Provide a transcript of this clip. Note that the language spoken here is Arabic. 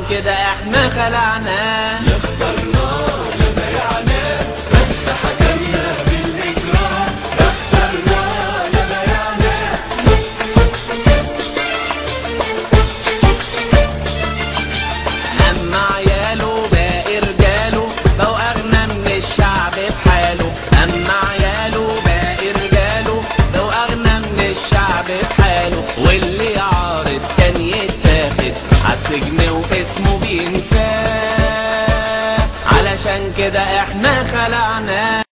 كده احنا خلعناه. اخترناه لما يعناه بس حكمنا بالإكراه. اخترناه لما يعناه. اما عياله باقي رجاله بقوا اغنى من الشعب بحاله. اما عياله باقي رجاله بقوا اغنى من الشعب بحاله. واللي يعارض كان يتاخد عالسجن واسمه بينساه. علشان كده احنا خلعناه.